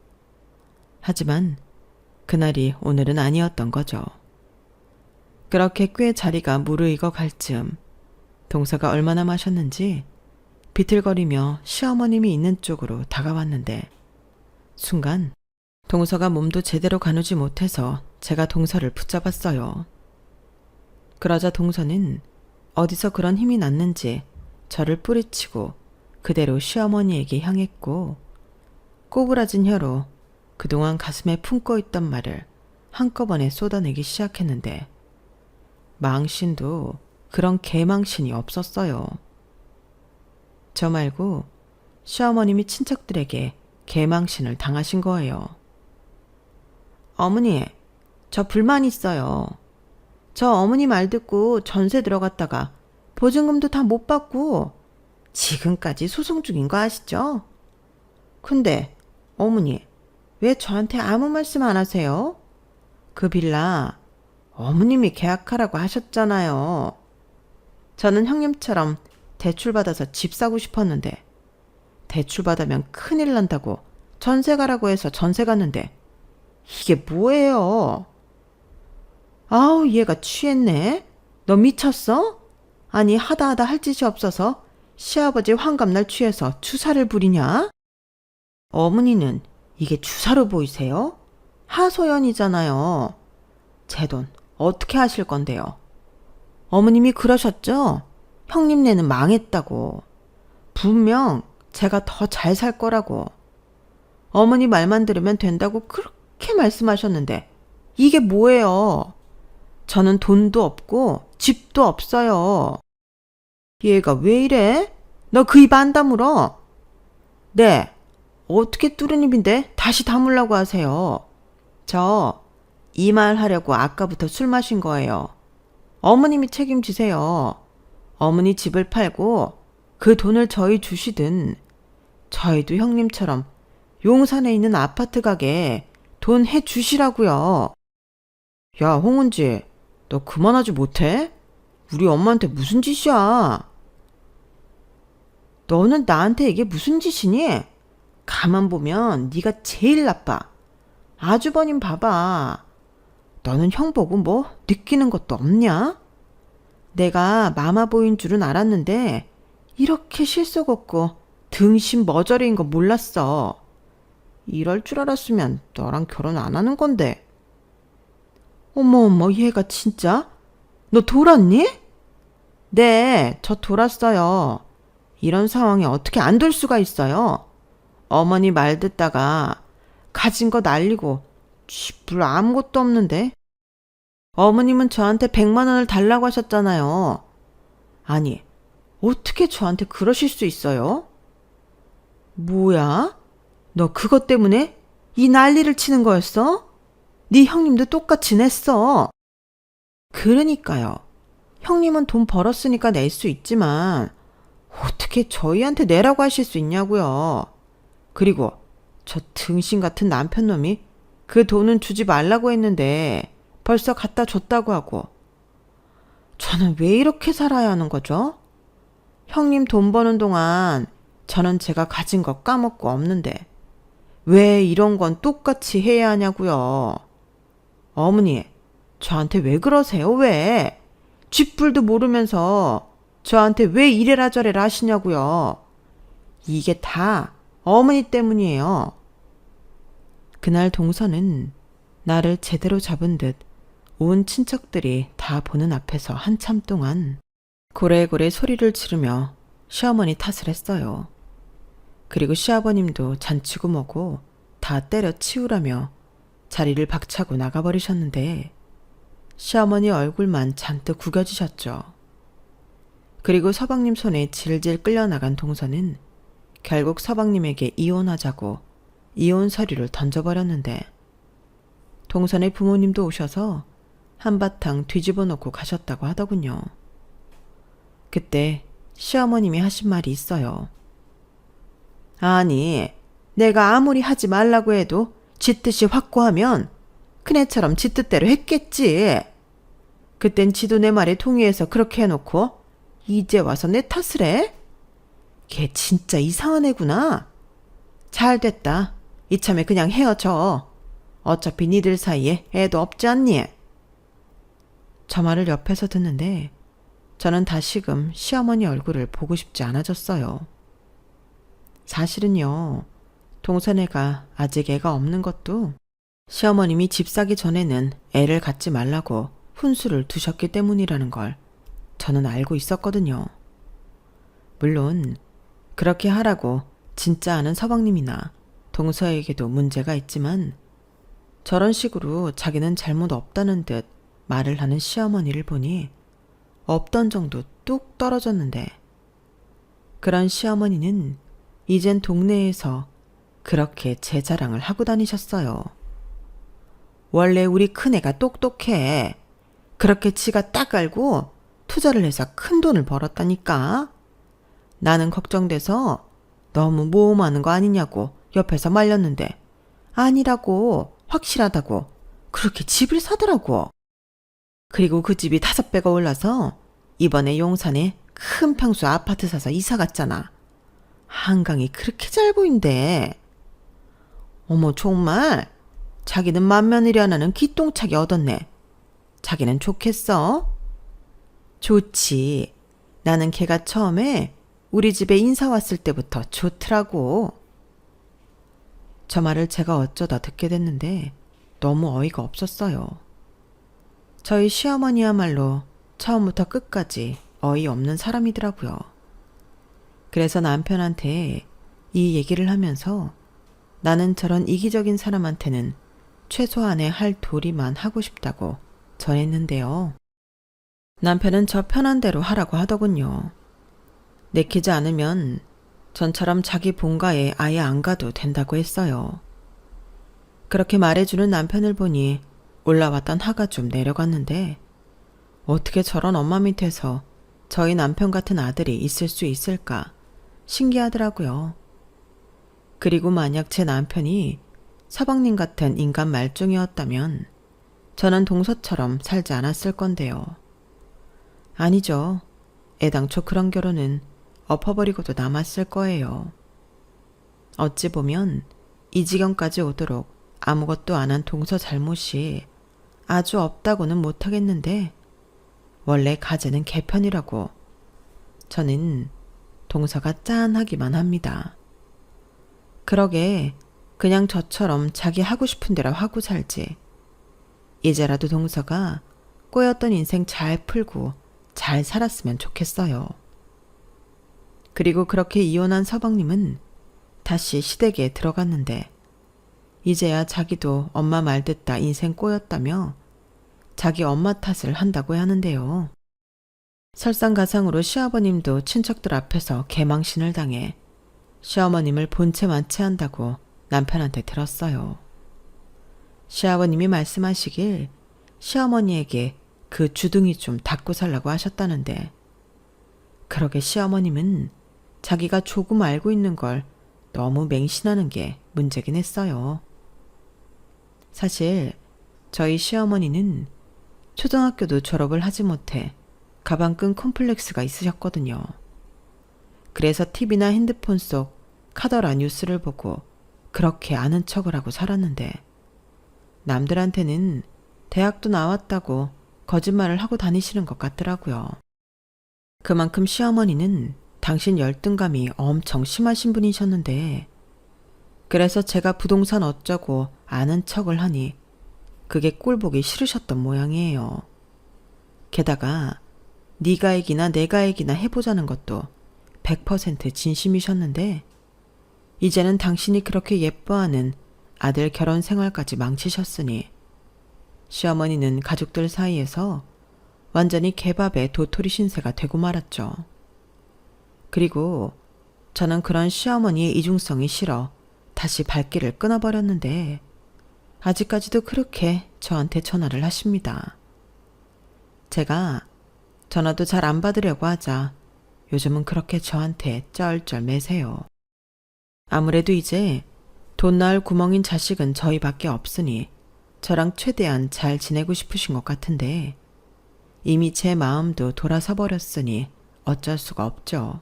하지만 그날이 오늘은 아니었던 거죠. 그렇게 꽤 자리가 무르익어 갈 즈음 동서가 얼마나 마셨는지 비틀거리며 시어머님이 있는 쪽으로 다가왔는데 순간 동서가 몸도 제대로 가누지 못해서 제가 동서를 붙잡았어요. 그러자 동서는 어디서 그런 힘이 났는지 저를 뿌리치고 그대로 시어머니에게 향했고 꼬부라진 혀로 그동안 가슴에 품고 있던 말을 한꺼번에 쏟아내기 시작했는데 망신도 그런 개망신이 없었어요. 저 말고 시어머님이 친척들에게 개망신을 당하신 거예요. 어머니, 저 불만 있어요. 저 어머니 말 듣고 전세 들어갔다가 보증금도 다 못 받고 지금까지 소송 중인 거 아시죠? 근데 어머니, 왜 저한테 아무 말씀 안 하세요? 그 빌라 어머님이 계약하라고 하셨잖아요. 저는 형님처럼 대출받아서 집 사고 싶었는데 대출받으면 큰일 난다고 전세 가라고 해서 전세 갔는데 이게 뭐예요? 아우 얘가 취했네. 너 미쳤어? 아니 하다 할 짓이 없어서 시아버지 환갑날 취해서 주사를 부리냐? 어머니는 이게 주사로 보이세요? 하소연이잖아요. 제 돈 어떻게 하실 건데요? 어머님이 그러셨죠? 형님네는 망했다고. 분명 제가 더 잘 살 거라고. 어머니 말만 들으면 된다고 그렇게 말씀하셨는데 이게 뭐예요? 저는 돈도 없고 집도 없어요. 얘가 왜 이래? 너 그 입 안 다물어? 네, 어떻게 뚫은 입인데 다시 다물라고 하세요. 저 이 말 하려고 아까부터 술 마신 거예요. 어머님이 책임지세요. 어머니 집을 팔고 그 돈을 저희 주시든 저희도 형님처럼 용산에 있는 아파트 가게 돈 해주시라고요. 야 홍은지, 너 그만하지 못해? 우리 엄마한테 무슨 짓이야? 너는 나한테 이게 무슨 짓이니? 가만 보면 네가 제일 나빠. 아주버님 봐봐. 너는 형 보고 뭐 느끼는 것도 없냐? 내가 마마보인 줄은 알았는데 이렇게 실속 없고 등신 머저리인 거 몰랐어. 이럴 줄 알았으면 너랑 결혼 안 하는 건데. 어머 얘가 진짜? 너 돌았니? 네, 저 돌았어요. 이런 상황에 어떻게 안 돌 수가 있어요? 어머니 말 듣다가 가진 거 날리고 쥐뿔 아무것도 없는데. 어머님은 저한테 100만 원을 달라고 하셨잖아요. 아니, 어떻게 저한테 그러실 수 있어요? 뭐야? 너 그것 때문에 이 난리를 치는 거였어? 네 형님도 똑같이 냈어. 그러니까요. 형님은 돈 벌었으니까 낼 수 있지만 어떻게 저희한테 내라고 하실 수 있냐고요. 그리고 저 등신 같은 남편 놈이 그 돈은 주지 말라고 했는데 벌써 갖다 줬다고 하고. 저는 왜 이렇게 살아야 하는 거죠? 형님 돈 버는 동안 저는 제가 가진 거 까먹고 없는데 왜 이런 건 똑같이 해야 하냐고요. 어머니, 저한테 왜 그러세요? 왜? 쥐뿔도 모르면서 저한테 왜 이래라 저래라 하시냐고요. 이게 다 어머니 때문이에요. 그날 동서는 나를 제대로 잡은 듯 온 친척들이 다 보는 앞에서 한참 동안 고래고래 소리를 지르며 시어머니 탓을 했어요. 그리고 시아버님도 잔치고 뭐고 다 때려치우라며 자리를 박차고 나가버리셨는데 시어머니 얼굴만 잔뜩 구겨지셨죠. 그리고 서방님 손에 질질 끌려나간 동서는 결국 서방님에게 이혼하자고 이혼 서류를 던져버렸는데 동선의 부모님도 오셔서 한바탕 뒤집어 놓고 가셨다고 하더군요. 그때 시어머님이 하신 말이 있어요. 아니, 내가 아무리 하지 말라고 해도 지 뜻이 확고하면 그네처럼 지 뜻대로 했겠지. 그땐 지도 내 말에 동의해서 그렇게 해놓고 이제 와서 내 탓을 해? 걔 진짜 이상한 애구나. 잘 됐다. 이참에 그냥 헤어져. 어차피 니들 사이에 애도 없지 않니? 저 말을 옆에서 듣는데 저는 다시금 시어머니 얼굴을 보고 싶지 않아졌어요. 사실은요, 동선애가 아직 애가 없는 것도 시어머님이 집 사기 전에는 애를 갖지 말라고 훈수를 두셨기 때문이라는 걸 저는 알고 있었거든요. 물론 그렇게 하라고 진짜 아는 서방님이나 동서에게도 문제가 있지만 저런 식으로 자기는 잘못 없다는 듯 말을 하는 시어머니를 보니 없던 정도 뚝 떨어졌는데 그런 시어머니는 이젠 동네에서 그렇게 제 자랑을 하고 다니셨어요. 원래 우리 큰애가 똑똑해. 그렇게 지가 딱 알고 투자를 해서 큰 돈을 벌었다니까. 나는 걱정돼서 너무 모험하는 거 아니냐고 옆에서 말렸는데 아니라고 확실하다고 그렇게 집을 사더라고. 그리고 그 집이 5배가 올라서 이번에 용산에 큰 평수 아파트 사서 이사 갔잖아. 한강이 그렇게 잘 보인대. 어머 정말? 자기는 맏며느리 하나는 기똥차게 얻었네. 자기는 좋겠어? 좋지. 나는 걔가 처음에 우리 집에 인사 왔을 때부터 좋더라고. 저 말을 제가 어쩌다 듣게 됐는데 너무 어이가 없었어요. 저희 시어머니야말로 처음부터 끝까지 어이없는 사람이더라고요. 그래서 남편한테 이 얘기를 하면서 나는 저런 이기적인 사람한테는 최소한의 할 도리만 하고 싶다고 전했는데요. 남편은 저 편한 대로 하라고 하더군요. 내키지 않으면 전처럼 자기 본가에 아예 안 가도 된다고 했어요. 그렇게 말해주는 남편을 보니 올라왔던 화가 좀 내려갔는데 어떻게 저런 엄마 밑에서 저희 남편 같은 아들이 있을 수 있을까 신기하더라고요. 그리고 만약 제 남편이 서방님 같은 인간 말종이었다면 저는 동서처럼 살지 않았을 건데요. 아니죠. 애당초 그런 결혼은 엎어버리고도 남았을 거예요. 어찌 보면 이 지경까지 오도록 아무것도 안 한 동서 잘못이 아주 없다고는 못하겠는데 원래 가재는 개편이라고 저는 동서가 짠하기만 합니다. 그러게 그냥 저처럼 자기 하고 싶은 대로 하고 살지. 이제라도 동서가 꼬였던 인생 잘 풀고 잘 살았으면 좋겠어요. 그리고 그렇게 이혼한 서방님은 다시 시댁에 들어갔는데 이제야 자기도 엄마 말 듣다 인생 꼬였다며 자기 엄마 탓을 한다고 하는데요. 설상가상으로 시아버님도 친척들 앞에서 개망신을 당해 시어머님을 본체 만취한다고 남편한테 들었어요. 시아버님이 말씀하시길 시어머니에게 그 주둥이 좀 닫고 살라고 하셨다는데 그러게 시어머님은 자기가 조금 알고 있는 걸 너무 맹신하는 게 문제긴 했어요. 사실 저희 시어머니는 초등학교도 졸업을 하지 못해 가방끈 콤플렉스가 있으셨거든요. 그래서 TV나 핸드폰 속 카더라 뉴스를 보고 그렇게 아는 척을 하고 살았는데 남들한테는 대학도 나왔다고 거짓말을 하고 다니시는 것 같더라고요. 그만큼 시어머니는 당신 열등감이 엄청 심하신 분이셨는데 그래서 제가 부동산 어쩌고 아는 척을 하니 그게 꼴보기 싫으셨던 모양이에요. 게다가 네가 얘기나 내가 얘기나 해보자는 것도 100% 진심이셨는데 이제는 당신이 그렇게 예뻐하는 아들 결혼 생활까지 망치셨으니 시어머니는 가족들 사이에서 완전히 개밥의 도토리 신세가 되고 말았죠. 그리고 저는 그런 시어머니의 이중성이 싫어 다시 발길을 끊어버렸는데 아직까지도 그렇게 저한테 전화를 하십니다. 제가 전화도 잘 안 받으려고 하자 요즘은 그렇게 저한테 쩔쩔 매세요. 아무래도 이제 돈 낳을 구멍인 자식은 저희밖에 없으니 저랑 최대한 잘 지내고 싶으신 것 같은데 이미 제 마음도 돌아서 버렸으니 어쩔 수가 없죠.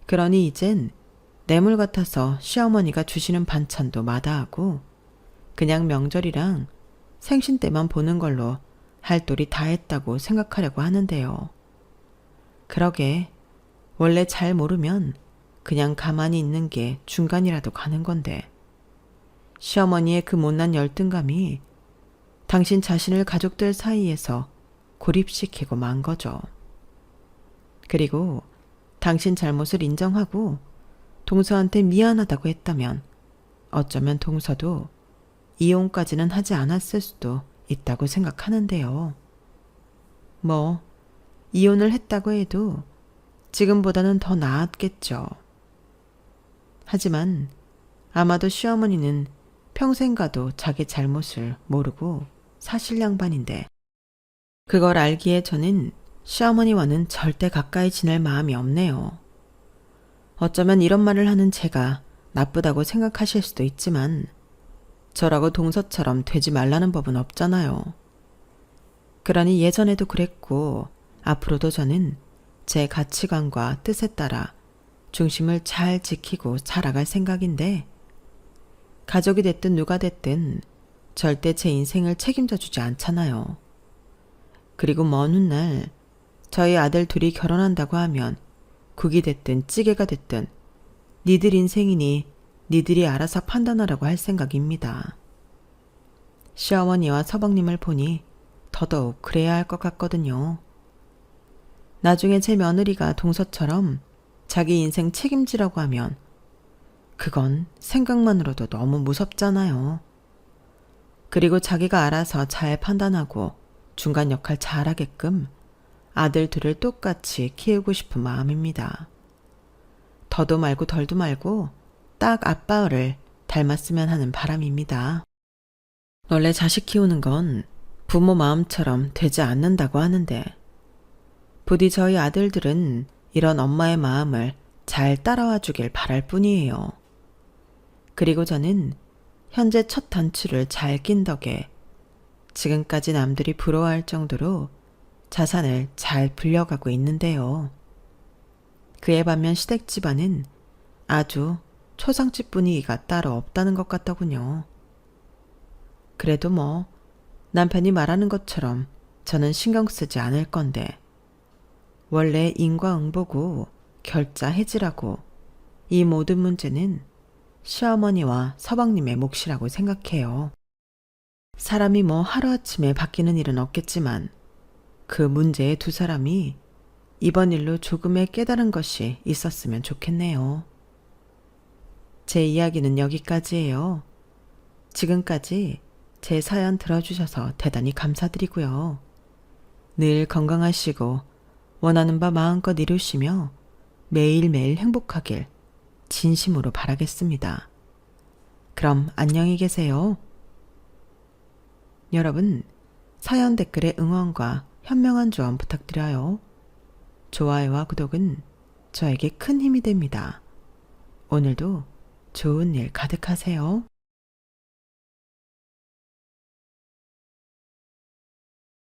그러니 이젠 뇌물 같아서 시어머니가 주시는 반찬도 마다하고 그냥 명절이랑 생신 때만 보는 걸로 할 도리 다 했다고 생각하려고 하는데요. 그러게 원래 잘 모르면 그냥 가만히 있는 게 중간이라도 가는 건데 시어머니의 그 못난 열등감이 당신 자신을 가족들 사이에서 고립시키고 만 거죠. 그리고 당신 잘못을 인정하고 동서한테 미안하다고 했다면 어쩌면 동서도 이혼까지는 하지 않았을 수도 있다고 생각하는데요. 뭐 이혼을 했다고 해도 지금보다는 더 나았겠죠. 하지만 아마도 시어머니는 평생 가도 자기 잘못을 모르고 사실 양반인데 그걸 알기에 저는 시어머니와는 절대 가까이 지낼 마음이 없네요. 어쩌면 이런 말을 하는 제가 나쁘다고 생각하실 수도 있지만 저라고 동서처럼 되지 말라는 법은 없잖아요. 그러니 예전에도 그랬고 앞으로도 저는 제 가치관과 뜻에 따라 중심을 잘 지키고 살아갈 생각인데 가족이 됐든 누가 됐든 절대 제 인생을 책임져 주지 않잖아요. 그리고 먼 훗날 저희 아들 둘이 결혼한다고 하면 국이 됐든 찌개가 됐든 니들 인생이니 니들이 알아서 판단하라고 할 생각입니다. 시어머니와 서방님을 보니 더더욱 그래야 할 것 같거든요. 나중에 제 며느리가 동서처럼 자기 인생 책임지라고 하면 그건 생각만으로도 너무 무섭잖아요. 그리고 자기가 알아서 잘 판단하고 중간 역할 잘하게끔 아들 둘을 똑같이 키우고 싶은 마음입니다. 더도 말고 덜도 말고 딱 아빠를 닮았으면 하는 바람입니다. 원래 자식 키우는 건 부모 마음처럼 되지 않는다고 하는데 부디 저희 아들들은 이런 엄마의 마음을 잘 따라와 주길 바랄 뿐이에요. 그리고 저는 현재 첫 단추를 잘 낀 덕에 지금까지 남들이 부러워할 정도로 자산을 잘 불려가고 있는데요. 그에 반면 시댁 집안은 아주 초상집 분위기가 따로 없다는 것 같더군요. 그래도 뭐 남편이 말하는 것처럼 저는 신경 쓰지 않을 건데 원래 인과응보고 결자 해지라고 이 모든 문제는 시어머니와 서방님의 몫이라고 생각해요. 사람이 뭐 하루아침에 바뀌는 일은 없겠지만 그 문제의 두 사람이 이번 일로 조금의 깨달은 것이 있었으면 좋겠네요. 제 이야기는 여기까지예요. 지금까지 제 사연 들어주셔서 대단히 감사드리고요. 늘 건강하시고 원하는 바 마음껏 이루시며 매일매일 행복하길 진심으로 바라겠습니다. 그럼 안녕히 계세요. 여러분, 사연 댓글에 응원과 현명한 조언 부탁드려요. 좋아요와 구독은 저에게 큰 힘이 됩니다. 오늘도 좋은 일 가득하세요.